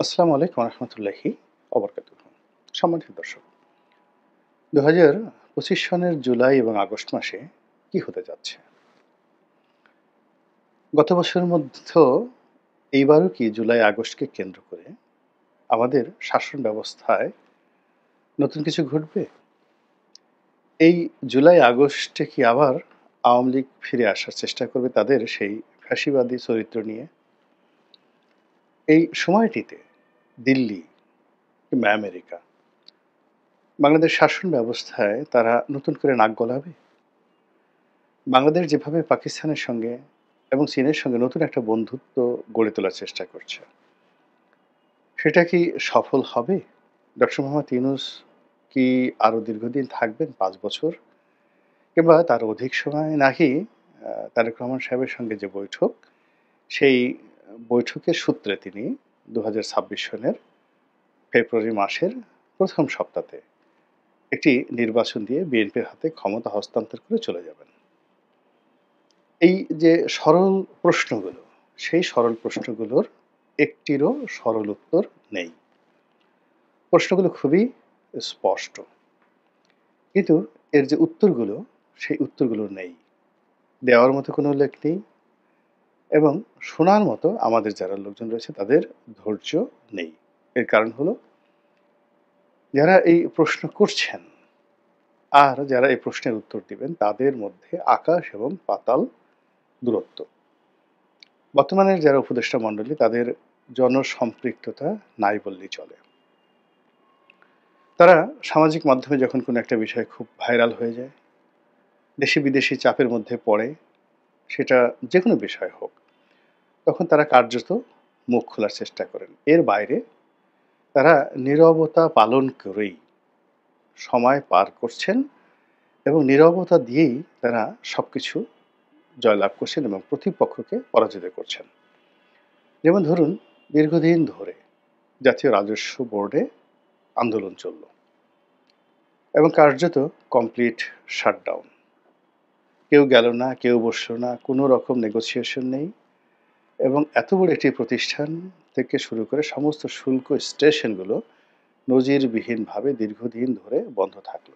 আসসালামু আলাইকুম রহমতুল্লাহি অবরকাতুহ। সম্মানিত দর্শক, 2025 সনের জুলাই এবং আগস্ট মাসে কি হতে যাচ্ছে? গত বছরের মধ্যেও এইবারও কি জুলাই আগস্টকে কেন্দ্র করে আমাদের শাসন ব্যবস্থায় নতুন কিছু ঘটবে? এই জুলাই আগস্টে কি আবার আওয়ামী লীগ ফিরে আসার চেষ্টা করবে তাদের সেই ফ্যাসিবাদী চরিত্র নিয়ে? এই সময়টিতে দিল্লি কিংবা আমেরিকা বাংলাদেশ শাসন ব্যবস্থায় তারা নতুন করে নাক গলাবে? বাংলাদেশ যেভাবে পাকিস্তানের সঙ্গে এবং চীনের সঙ্গে নতুন একটা বন্ধুত্ব গড়ে তোলার চেষ্টা করছে, সেটা কি সফল হবে? ডক্টর মোহাম্মদ ইউনূস কি আরো দীর্ঘদিন থাকবেন, ৫ বছর কিংবা তার অধিক সময়? নাকি তারেক রহমান সাহেবের সঙ্গে যে বৈঠক, সেই বৈঠকের সূত্রে তিনি ২০২৬ সনের ফেব্রুয়ারি মাসের ১ম সপ্তাহে একটি নির্বাচন দিয়ে বিএনপির হাতে ক্ষমতা হস্তান্তর করে চলে যাবেন? এই যে সরল প্রশ্নগুলো, সেই সরল প্রশ্নগুলোর একটিরও সরল উত্তর নেই। প্রশ্নগুলো খুবই স্পষ্ট। কিন্তু এর যে উত্তরগুলো, সেই উত্তরগুলো নেই। দেওয়ার মতো কোনো উল্লেখ নেই এবং শোনার মতো আমাদের যারা লোকজন রয়েছে তাদের ধৈর্য নেই। এর কারণ হলো, যারা এই প্রশ্ন করছেন আর যারা এই প্রশ্নের উত্তর দিবেন তাদের মধ্যে আকাশ এবং পাতাল দূরত্ব। বর্তমানের যারা উপদেষ্টা মণ্ডলী তাদের জনসম্পৃক্ততা নাই বললেই চলে। তারা সামাজিক মাধ্যমে যখন কোনো একটা বিষয় খুব ভাইরাল হয়ে যায়, দেশি বিদেশি চাপের মধ্যে পড়ে, সেটা যেকোনো বিষয় হোক, তখন তারা কার্যত মুখ খোলার চেষ্টা করেন। এর বাইরে তারা নীরবতা পালন করেই সময় পার করছেন এবং নীরবতা দিয়েই তারা সবকিছু জয়লাভ করছেন এবং প্রতিপক্ষকে পরাজিত করছেন। যেমন ধরুন, দীর্ঘদিন ধরে জাতীয় রাজস্ব বোর্ডে আন্দোলন চলল এবং কার্যত কমপ্লিট শাটডাউন। কেউ গেল না, কেউ বসল না, কোনো রকম নেগোসিয়েশন নেই এবং এত বড় একটি প্রতিষ্ঠান থেকে শুরু করে সমস্ত শুল্ক স্টেশনগুলো নজিরবিহীনভাবে দীর্ঘদিন ধরে বন্ধ থাকলো।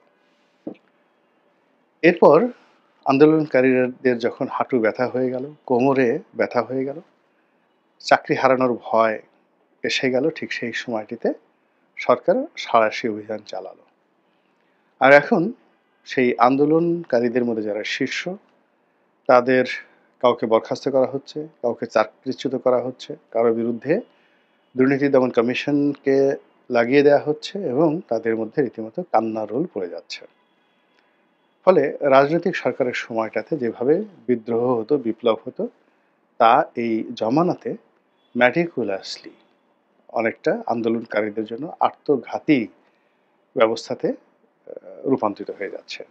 এরপর আন্দোলনকারীদের যখন হাঁটু ব্যথা হয়ে গেল, কোমরে ব্যথা হয়ে গেল, চাকরি হারানোর ভয় এসে গেল, ঠিক সেই সময়টিতে সরকার সাঁড়াশি অভিযান চালালো। আর এখন সেই আন্দোলনকারীদের মধ্যে যারা শীর্ষ, তাদের কাউকে বরখাস্ত করা হচ্ছে, কাউকে চাকরিচ্যুত করা হচ্ছে, কারো বিরুদ্ধে দুর্নীতি দমন কমিশনকে লাগিয়ে দেওয়া হচ্ছে এবং তাদের মধ্যে রীতিমতো কান্নার রোল পড়ে যাচ্ছে। ফলে রাজনৈতিক সরকারের সময়টাতে যেভাবে বিদ্রোহ হতো, বিপ্লব হতো, তা এই জমানাতে ম্যাটিকুলাসলি অনেকটা আন্দোলনকারীদের জন্য আত্মঘাতী ব্যবস্থাতে রূপান্তরিত হয়ে যাচ্ছে।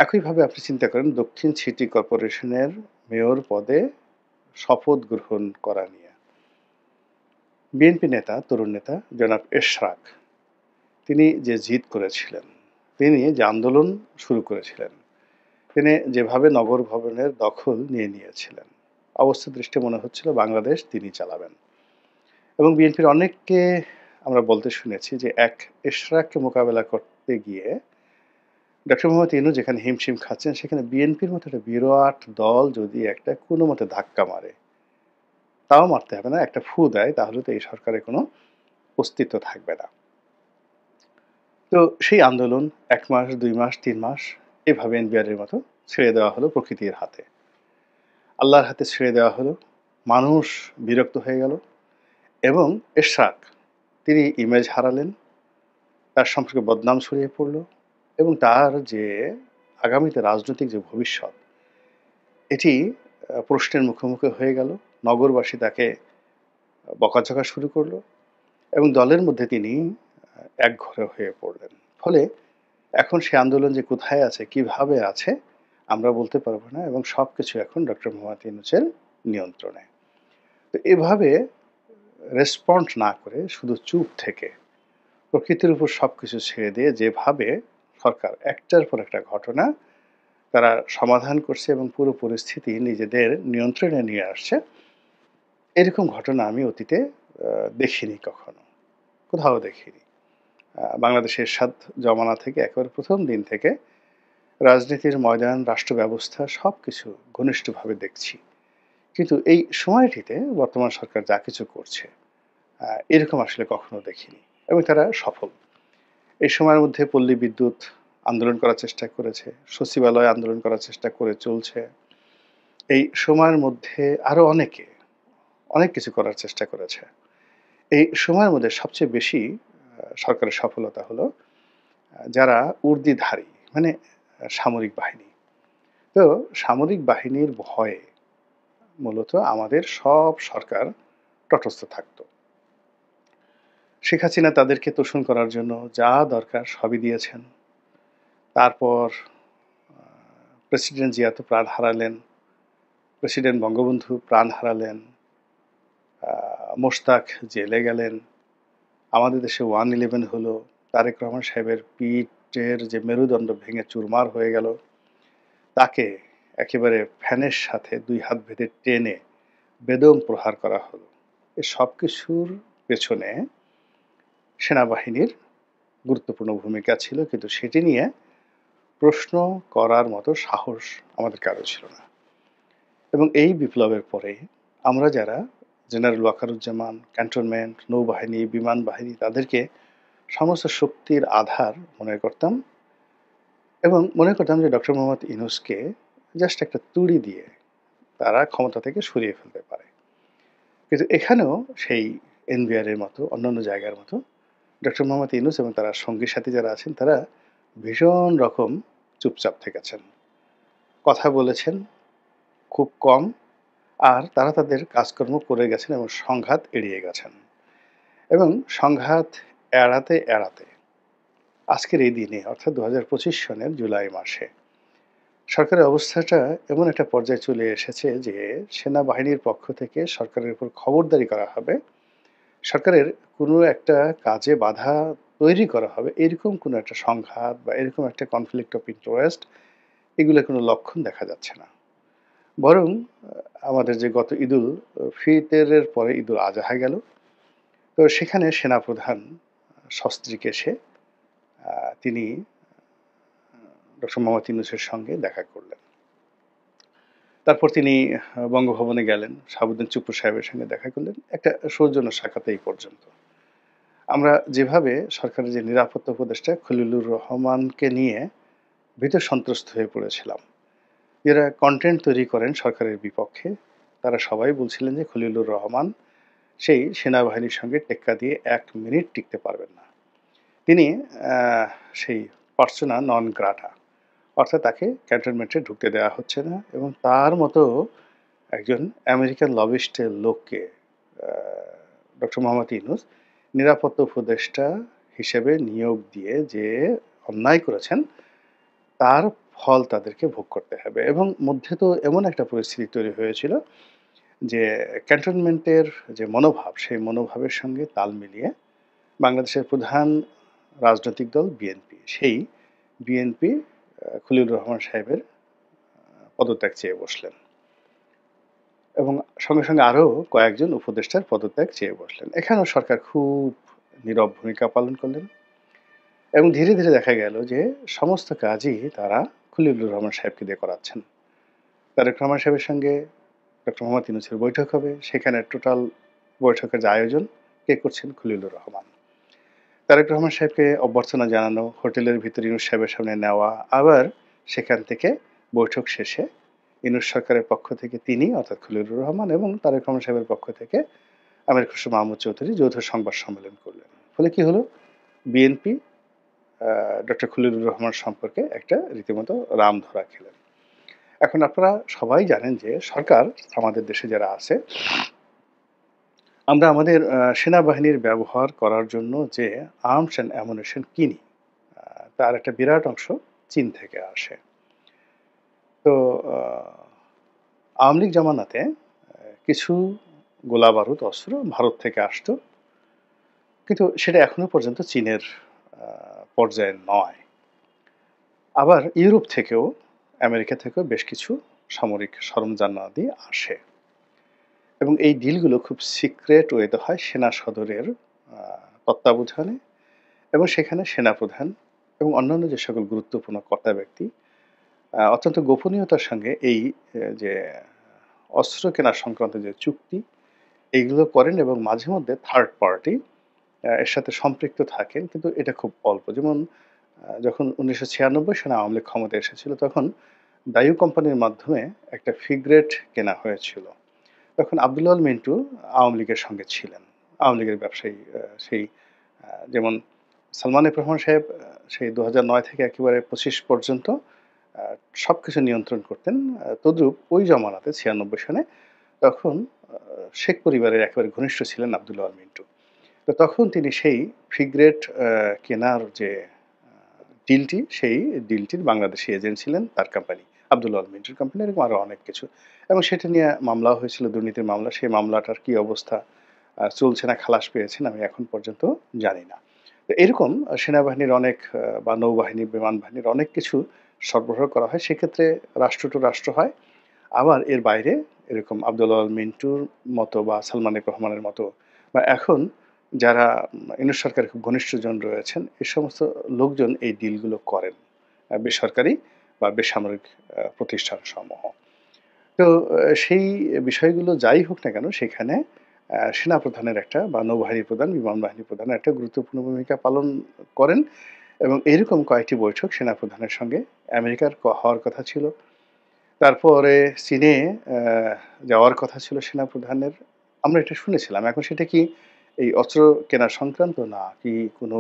একইভাবে আপনি চিন্তা করেন দক্ষিণ সিটি কর্পোরেশনের মেয়র পদে শপথ গ্রহণ করা নিয়ে বিএনপি নেতা, তরুণ নেতা জনাব এশরাক, তিনি যে জিদ করেছিলেন, তিনি যে আন্দোলন শুরু করেছিলেন, তিনি যেভাবে নগর ভবনের দখল নিয়ে নিয়েছিলেন, অবস্থা দৃষ্টে মনে হচ্ছিল বাংলাদেশ তিনি চালাবেন। এবং বিএনপির অনেককে আমরা বলতে শুনেছি যে এক এশরাককে মোকাবেলা করতে গিয়ে ডক্টর মোহাম্মদ ইউনূস যেখানে হিমশিম খাচ্ছেন, সেখানে বিএনপির মতো একটা বিরাট দল যদি একটা কোনো মতে ধাক্কা মারে, তাও মারতে হবে না, একটা ফু দেয়, তাহলে তো এই সরকারের কোনো অস্তিত্ব থাকবে না। তো সেই আন্দোলন ১ মাস, ২ মাস, ৩ মাস এভাবে এনবিআরের মতো ছেড়ে দেওয়া হলো প্রকৃতির হাতে। আল্লাহর হাতে ছেড়ে দেওয়া হলো। মানুষ বিরক্ত হয়ে গেল এবং এরশাদ তিনি ইমেজ হারালেন, তার সম্পর্কে বদনাম ছড়িয়ে পড়ল এবং তার যে আগামীতে রাজনৈতিক যে ভবিষ্যৎ, এটি প্রশ্নের মুখোমুখি হয়ে গেল। নগরবাসী তাকে বকাঝকা শুরু করলো এবং দলের মধ্যে তিনি একঘরে হয়ে পড়লেন। ফলে এখন সে আন্দোলন যে কোথায় আছে, কিভাবে আছে আমরা বলতে পারব না এবং সবকিছু এখন ডক্টর মোহাম্মদ ইউনূসের নিয়ন্ত্রণে। তো এভাবে রেসপন্ড না করে শুধু চুপ থেকে প্রকৃতির উপর সবকিছু ছেড়ে দিয়ে যেভাবে সরকার একটার পর একটা ঘটনা তারা সমাধান করছে এবং পুরো পরিস্থিতি নিজেদের নিয়ন্ত্রণে নিয়ে আসছে, এরকম ঘটনা আমি অতীতে দেখিনি কখনো, কোথাও দেখিনি। বাংলাদেশের এরশাদ জমানা থেকে একেবারে প্রথম দিন থেকে রাজনীতির ময়দান, রাষ্ট্র ব্যবস্থা সবকিছু ঘনিষ্ঠভাবে দেখছি। কিন্তু এই সময়টিতে বর্তমান সরকার যা কিছু করছে, এরকম আসলে কখনো দেখিনি এবং তারা সফল। এই সময়ের মধ্যে পল্লী বিদ্যুৎ আন্দোলন করার চেষ্টা করেছে, সচিবালয় আন্দোলন করার চেষ্টা করে চলছে। এই সময়ের মধ্যে আরো অনেক কিছু করার চেষ্টা করেছে। এই সময়ের মধ্যে সবচেয়ে বেশি সরকারের সফলতা হলো যারা উর্দিধারী মানে সামরিক বাহিনী। তো সামরিক বাহিনীর ভয়ে মূলত আমাদের সব সরকার তটস্থ থাকতো। শেখ হাসিনা তাদেরকে তোষণ করার জন্য যা দরকার সবই দিয়েছেন। তারপর প্রেসিডেন্ট জিয়া তো প্রাণ হারালেন, প্রেসিডেন্ট বঙ্গবন্ধু প্রাণ হারালেন, মোশতাক জেলে গেলেন, আমাদের দেশে 1/11 হলো, তারেক রহমান সাহেবের পিঠের যে মেরুদণ্ড ভেঙে চুরমার হয়ে গেল, তাকে একেবারে ফ্যানের সাথে 2 হাত বেঁধে টেনে বেদম প্রহার করা হলো। এ সব কিছুর পেছনে সেনাবাহিনীর গুরুত্বপূর্ণ ভূমিকা ছিল, কিন্তু সেটি নিয়ে প্রশ্ন করার মতো সাহস আমাদের কারো ছিল না। এবং এই বিপ্লবের পরে আমরা যারা জেনারেল ওয়াকারুজ্জামান, ক্যান্টনমেন্ট, নৌবাহিনী, বিমান বাহিনী তাদেরকে সমস্ত শক্তির আধার মনে করতাম এবং মনে করতাম যে ডক্টর মোহাম্মদ ইউনূসকে জাস্ট একটা তুড়ি দিয়ে তারা ক্ষমতা থেকে সরিয়ে ফেলতে পারে। কিন্তু এখানেও সেই এনবিআর এর মতো অন্যান্য জায়গার মতো ডক্টর মোহাম্মদ ইউনূস এবং তার সঙ্গী সাথী যারা আছেন তারা ভীষণ রকম চুপচাপ থেকেছেন, কথা বলেছেন খুব কম, আর তারা তাদের কাজকর্ম করে গেছেন এবং সংঘাত এড়িয়ে গেছেন। এবং সংঘাত এড়াতে এড়াতে আজকের এই দিনে অর্থাৎ ২০২৫ সনের জুলাই মাসে সরকারের অবস্থাটা এমন একটা পর্যায়ে চলে এসেছে যে সেনাবাহিনীর পক্ষ থেকে সরকারের উপর খবরদারি করা হবে, সরকারের কোনো একটা কাজে বাধা তৈরি করা হবে, এরকম কোনো একটা সংঘাত বা এরকম একটা কনফ্লিক্ট অফ ইন্টারেস্ট এগুলোর কোনো লক্ষণ দেখা যাচ্ছে না। বরং আমাদের যে গত ঈদুল ফিতরের পরে ঈদুল আজহা গেল, তো সেখানে সেনাপ্রধান সস্ত্রীক এসে তিনি ডক্টর মোহাম্মদ ইউনূসের সঙ্গে দেখা করলেন। তারপর তিনি বঙ্গভবনে গেলেন, শাহাবুদ্দিন চুপ্পু সাহেবের সঙ্গে দেখা করলেন। একটা সৌজন্য সাক্ষাৎ এই পর্যন্ত। আমরা যেভাবে সরকারের যে নিরাপত্তা উপদেষ্টা খলিলুর রহমানকে নিয়ে ভীত সন্ত্রস্ত হয়ে পড়েছিলাম, যারা কন্টেন্ট তৈরি করেন সরকারের বিপক্ষে তারা সবাই বলছিলেন যে খলিলুর রহমান সেই সেনাবাহিনীর সঙ্গে টেক্কা দিয়ে 1 মিনিট টিকতে পারবেন না। তিনি সেই পার্সোনা নন গ্রাটা, অর্থাৎ তাকে ক্যান্টনমেন্টে ঢুকতে দেওয়া হচ্ছে না এবং তার মতো একজন আমেরিকান লবিস্টের লোককে ডক্টর মোহাম্মদ ইউনূস নিরাপত্তা উপদেষ্টা হিসেবে নিয়োগ দিয়ে যে অন্যায় করেছেন তার ফল তাদেরকে ভোগ করতে হবে। এবং মধ্যে তো এমন একটা পরিস্থিতি তৈরি হয়েছিল যে ক্যান্টনমেন্টের যে মনোভাব সেই মনোভাবের সঙ্গে তাল মিলিয়ে বাংলাদেশের প্রধান রাজনৈতিক দল বিএনপি, সেই বিএনপি খলিলুর রহমান সাহেবের পদত্যাগ চেয়ে বসলেন এবং সঙ্গে সঙ্গে আরও কয়েকজন উপদেষ্টার পদত্যাগ চেয়ে বসলেন। এখানেও সরকার খুব নীরব ভূমিকা পালন করলেন এবং ধীরে ধীরে দেখা গেল যে সমস্ত কাজই তারা খলিলুর রহমান সাহেবকে দিয়ে করাচ্ছেন। তারেক রহমান সাহেবের সঙ্গে ডক্টর মোহাম্মদ ইউনূসের বৈঠক হবে, সেখানে টোটাল বৈঠকের যে আয়োজন কে করছেন? খলিলুর রহমান। তারেক রহমান সাহেবকে অভ্যর্থনা জানানো, হোটেলের ভিতরে ইউনূস সাহেবের সামনে নেওয়া, আবার সেখান থেকে বৈঠক শেষে ইউনূস সরকারের পক্ষ থেকে তিনি অর্থাৎ খলিলুর রহমান এবং তারেক রহমান সাহেবের পক্ষ থেকে আমির খসরু মাহমুদ চৌধুরী যৌথ সংবাদ সম্মেলন করলেন। ফলে কি হলো? বিএনপি ডক্টর খলিলুর রহমান সম্পর্কে একটা রীতিমতো রাম ধরা খেলেন। এখন আপনারা সবাই জানেন যে সরকার আমাদের দেশে যারা আছে, আমরা আমাদের সেনাবাহিনীর ব্যবহার করার জন্য যে আর্মস অ্যান্ড অ্যামুনিশন কিনি, তার একটা বিরাট অংশ চীন থেকে আসে। তো আওয়ামী লীগ জামানাতে কিছু গোলাবারুদ অস্ত্র ভারত থেকে আসতো, কিন্তু সেটা এখনো পর্যন্ত চীনের পর্যায়ে নয়। আবার ইউরোপ থেকেও, আমেরিকা থেকেও বেশ কিছু সামরিক সরঞ্জামাদি আসে এবং এই ডিলগুলো খুব সিক্রেট ওয়েতে হয় সেনা সদরের আ তত্ত্বাবধানে এবং সেখানে সেনাপ্রধান এবং অন্যান্য যে সকল গুরুত্বপূর্ণ কর্তা ব্যক্তি অত্যন্ত গোপনীয়তার সঙ্গে এই যে অস্ত্র কেনা সংক্রান্ত যে চুক্তি এইগুলো করেন এবং মাঝে মধ্যে থার্ড পার্টি এর সাথে সম্পৃক্ত থাকেন। কিন্তু এটা খুব অল্প। যেমন যখন ১৯৯৬ সনে আওয়ামী লীগ ক্ষমতায় এসেছিল তখন দায়ু কোম্পানির মাধ্যমে একটা ফ্রিগেট কেনা হয়েছিল। তখন আব্দুল আল মিন্টু আওয়ামী লীগের সঙ্গে ছিলেন। আওয়ামী লীগের ব্যবসায়ী সেই যেমন সালমান এফ রহমান সাহেব সেই ২০০৯ থেকে একেবারে ২৫ পর্যন্ত আ সবকিছু নিয়ন্ত্রণ করতেন। তদ্রূপ ওই জমানাতে ৯৬ সনে তখন আ শেখ পরিবারের একেবারে ঘনিষ্ঠ ছিলেন আব্দুল আল মিন্টু। তো তখন তিনি সেই ফ্রিগেট কেনার যে সেই ডিলটির বাংলাদেশি এজেন্ট ছিলেন তার কোম্পানি। আব্দুল আল মিন্টুর কোম্পানি এরকম আরো অনেক কিছু। এবং সেটা নিয়ে মামলাও হয়েছিল, দুর্নীতির মামলা। সেই মামলাটার কি অবস্থা চলছে না খালাস পেয়েছেন আমি এখন পর্যন্ত জানি না। তো এরকম সেনাবাহিনীর অনেক বা নৌবাহিনী, বিমান বাহিনীর অনেক কিছু সরবরাহ করা হয়। সেক্ষেত্রে রাষ্ট্র টু রাষ্ট্র হয়। আবার এর বাইরে এরকম আব্দুল আল মিন্টুর মতো বা সালমান এফ রহমানের মতো বা এখন যারা ইউনূস সরকারের খুব ঘনিষ্ঠজন রয়েছেন, এই সমস্ত লোকজন এই ডিলগুলো করেন। বেসরকারি বা বেসামরিক প্রতিষ্ঠানসমূহ। তো সেই বিষয়গুলো যাই হোক না কেন সেখানে সেনাপ্রধানের একটা বা নৌবাহিনী প্রধান, বিমান বাহিনী প্রধানের একটা গুরুত্বপূর্ণ ভূমিকা পালন করেন এবং এরকম কয়েকটি বৈঠক সেনাপ্রধানের সঙ্গে আমেরিকার হওয়ার কথা ছিল। তারপরে চীনে অ্যা যাওয়ার কথা ছিল সেনাপ্রধানের। আমরা এটা শুনেছিলাম। এখন সেটা কি এই অস্ত্র কেনা সংক্রান্ত নাকি কোনো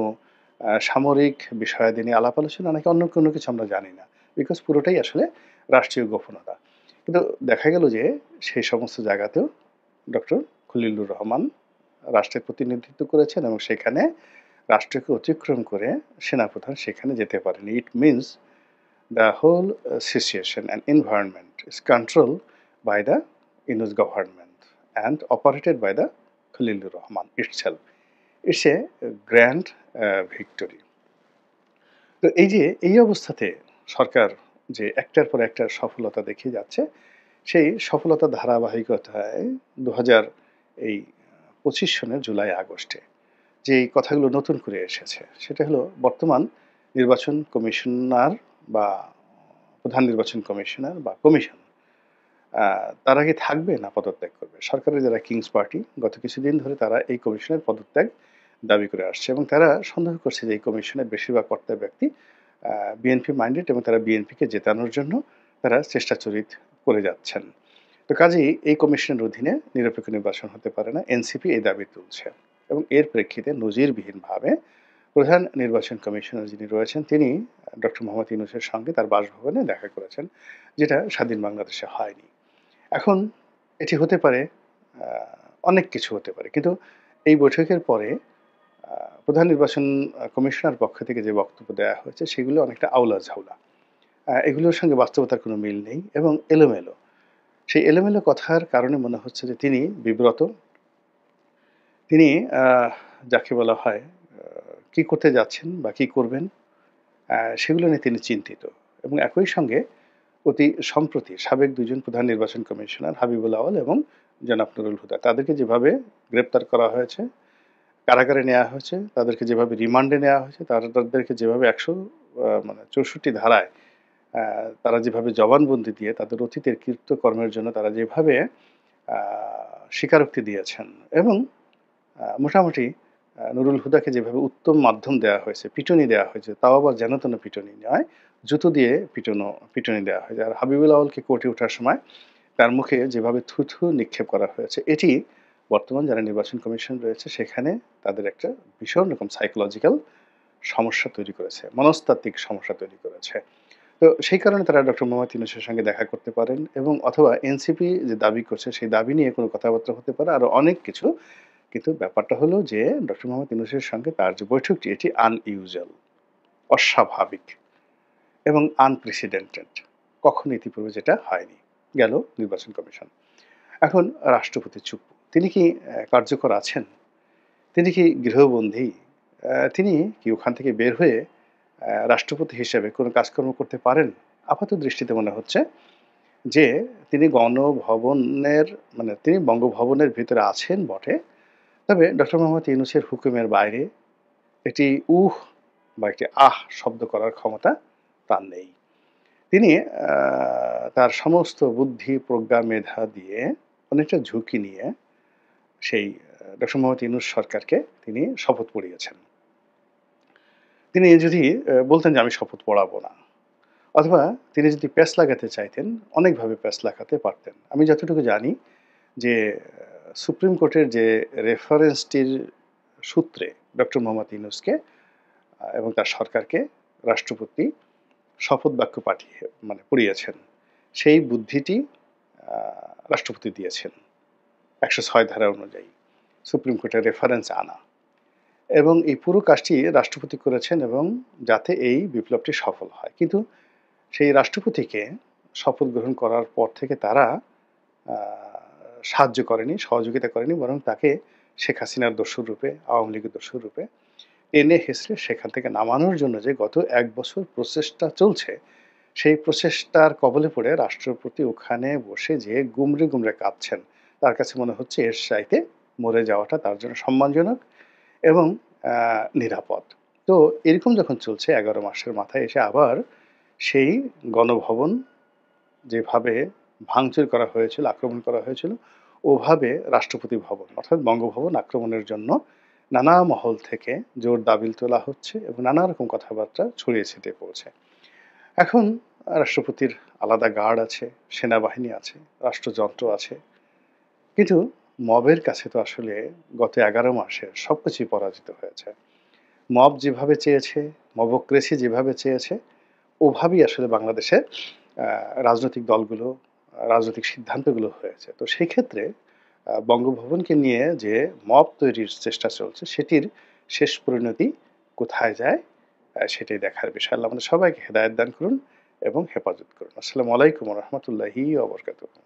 সামরিক বিষয়াদি নিয়ে আলাপ আলোচনা নাকি অন্য কোনো কিছু আমরা জানি না। বিকজ পুরোটাই আসলে রাষ্ট্রীয় গোপনতা। কিন্তু দেখা গেল যে সেই সমস্ত জায়গাতেও ডক্টর খলিলুর রহমান রাষ্ট্রের প্রতিনিধিত্ব করেছেন এবং সেখানে রাষ্ট্রকে অতিক্রম করে সেনাপ্রধান সেখানে যেতে পারেনি। It means the whole situation and environment is controlled by the Yunus government and operated by the Khalilur Rahman itself. It's a grand victory. তো এই যে এই অবস্থাতে সরকার যে একটার পর একটা সফলতা দেখিয়ে যাচ্ছে, সেই সফলতার ধারাবাহিকতায় ২০০০ এই ২৫ সনের জুলাই আগস্টে যেই কথাগুলো নতুন করে এসেছে, সেটা হলো বর্তমান নির্বাচন কমিশনার বা প্রধান নির্বাচন কমিশনার বা কমিশন আ তারা কি থাকবে না পদত্যাগ করবে? সরকারের যারা কিংস পার্টি গত কিছুদিন ধরে তারা এই কমিশনের পদত্যাগ দাবি করে আসছে এবং তারা সন্দেহ করছে যে এই কমিশনের বেশিরভাগ কর্তা ব্যক্তি আ বিএনপি মাইন্ডেড এবং তারা বিএনপিকে জেতানোর জন্য তারা চেষ্টাচরিত করে যাচ্ছেন। তো কাজেই এই কমিশনের অধীনে নিরপেক্ষ নির্বাচন হতে পারে না। এনসিপি এই দাবি তুলছে এবং এর প্রেক্ষিতে নজিরবিহীনভাবে প্রধান নির্বাচন কমিশনার যিনি রয়েছেন তিনি ডক্টর মোহাম্মদ ইউনূসের সঙ্গে তার বাসভবনে দেখা করেছেন, যেটা স্বাধীন বাংলাদেশে হয়নি। এখন এটি হতে পারে আ অনেক কিছু হতে পারে। কিন্তু এই বৈঠকের পরে আ প্রধান নির্বাচন কমিশনার পক্ষ থেকে যে বক্তব্য দেয়া হয়েছে সেগুলো অনেকটা আউলা-ঝাউলা। এগুলোর সঙ্গে বাস্তবতার কোনো মিল নেই এবং এলোমেলো। সেই এলোমেলো কথার কারণে মনে হচ্ছে যে তিনি বিব্রত। তিনি আ যাকে বলা হয় কি করতে যাচ্ছেন বা কি করবেন সেগুলো নিয়ে তিনি চিন্তিত এবং একই সঙ্গে অতি সম্প্রতি সাবেক ২ জন প্রধান নির্বাচন কমিশনার হাবিবুল আউয়াল এবং জনাব নুরুল হুদা তাদেরকে যেভাবে গ্রেপ্তার করা হয়েছে, কারাগারে নেয়া হয়েছে, তাদেরকে যেভাবে রিমান্ডে নেয়া হয়েছে, তাদেরকে যেভাবে ১৬৪ ধারায় আ তারা যেভাবে জবানবন্দি দিয়ে তাদের অতীতের কৃত্যকর্মের জন্য তারা যেভাবে আ স্বীকারোক্তি দিয়েছেন এবং মোটামুটি নুরুল হুদাকে যেভাবে উত্তম মাধ্যম দেওয়া হয়েছে, পিটুনি দেওয়া হয়েছে, তাও আবার যেন-তেন পিটুনি নয়, জুতো দিয়ে পিটুনি দেওয়া হয়েছে। আর হাবিবুল আউয়ালকে কোর্টে ওঠার সময় তার মুখে যেভাবে থু নিক্ষেপ করা হয়েছে, এটি বর্তমান যারা নির্বাচন কমিশন রয়েছে সেখানে তাদের একটা ভীষণ রকম সাইকোলজিক্যাল সমস্যা তৈরি করেছে, মনস্তাত্ত্বিক সমস্যা তৈরি করেছে। তো সেই কারণে তারা ডক্টর মোহাম্মদ ইউনূসের সঙ্গে দেখা করতে পারেন এবং অথবা এনসিপি যে দাবি করছে সেই দাবি নিয়ে কোনো কথাবার্তা হতে পারে, আরো অনেক কিছু। কিন্তু ব্যাপারটা হলো যে ডক্টর মোহাম্মদ ইউনূসের সঙ্গে তার যে বৈঠকটি এটি আনইউজুয়াল, অস্বাভাবিক এবং আনপ্রেসিডেন্টেড। কখনো ইতিপূর্বে যেটা হয়নি। গেল নির্বাচন কমিশন। এখন রাষ্ট্রপতি চুপ। তিনি কি কার্যকর আছেন? তিনি কি গৃহবন্দী? তিনি কি ওখান থেকে বের হয়ে রাষ্ট্রপতি হিসেবে কোনো কাজকর্ম করতে পারেন? আপাত দৃষ্টিতে মনে হচ্ছে যে তিনি গণভবনের মানে তিনি বঙ্গভবনের ভিতরে আছেন বটে। তবে ডক্টর মোহাম্মদ ইউনূসের হুকুমের বাইরে একটি উহ বা একটি আহ শব্দ করার ক্ষমতা তার নেই। তিনি তার সমস্ত বুদ্ধি, প্রজ্ঞা, মেধা দিয়ে অনেকটা ঝুঁকি নিয়ে সেই ডক্টর মোহাম্মদ ইউনূস সরকারকে তিনি শপথ পড়িয়েছেন। তিনি যদি বলতেন যে আমি শপথ পড়াবো না, অথবা তিনি যদি প্যাঁচ লাগাতে চাইতেন, অনেকভাবে প্যাঁচ লাগাতে পারতেন। আমি যতটুকু জানি যে সুপ্রিম কোর্টের যে রেফারেন্সটির সূত্রে ডক্টর মোহাম্মদ ইউনূসকে এবং তার সরকারকে রাষ্ট্রপতি শপথ বাক্য পাঠিয়ে মানে পড়িয়েছেন, সেই বুদ্ধিটি রাষ্ট্রপতি দিয়েছেন ১০৬ ধারা অনুযায়ী সুপ্রিম কোর্টের রেফারেন্স আনা, এবং এই পুরো কাজটি রাষ্ট্রপতি করেছেন এবং যাতে এই বিপ্লবটি সফল হয়। কিন্তু সেই রাষ্ট্রপতিকে শপথ গ্রহণ করার পর থেকে তারা সাহায্য করেনি, সহযোগিতা করেনি, বরং তাকে শেখ হাসিনার দস্যুর রূপে, আওয়ামী লীগের দস্যুর রূপে টেনে হেঁচড়ে সেখান থেকে নামানোর জন্য যে গত ১ বছর প্রচেষ্টা চলছে, সেই প্রচেষ্টার কবলে পড়ে রাষ্ট্রপতি ওখানে বসে যে গুমরে, গুমরে কাঁদছেন। তার কাছে মনে হচ্ছে এর চাইতে মরে যাওয়াটা তার জন্য সম্মানজনক এবং নিরাপদ। তো এরকম যখন চলছে ১১ মাসের মাথায় এসে আবার সেই গণভবন যেভাবে ভাঙচুর করা হয়েছিল, আক্রমণ করা হয়েছিল, ওভাবে রাষ্ট্রপতি ভবন অর্থাৎ বঙ্গভবন আক্রমণের জন্য নানা মহল থেকে জোর দাবিল তোলা হচ্ছে এবং নানা রকম কথাবার্তা ছড়িয়ে ছিটিয়ে পড়ছে। এখন রাষ্ট্রপতির আলাদা গার্ড আছে, সেনাবাহিনী আছে, রাষ্ট্রযন্ত্র আছে। কিন্তু মবের কাছে তো আসলে গত ১১ মাসে সবকিছুই পরাজিত হয়েছে। মব যেভাবে চেয়েছে, মবক্রেসি যেভাবে চেয়েছে, ওভাবেই আসলে বাংলাদেশে রাজনৈতিক দলগুলো, রাজনৈতিক সিদ্ধান্তগুলো হয়েছে। তো সেই ক্ষেত্রে বঙ্গভবনকে নিয়ে যে মব তৈরির চেষ্টা চলছে, সেটির শেষ পরিণতি কোথায় যায় সেটাই দেখার বিষয়। আল্লাহ আমাদের সবাইকে হেদায়েত দান করুন এবং হেফাজত করুন। আসসালামু আলাইকুম ওয়া রাহমাতুল্লাহি ওয়া বারাকাতুহু।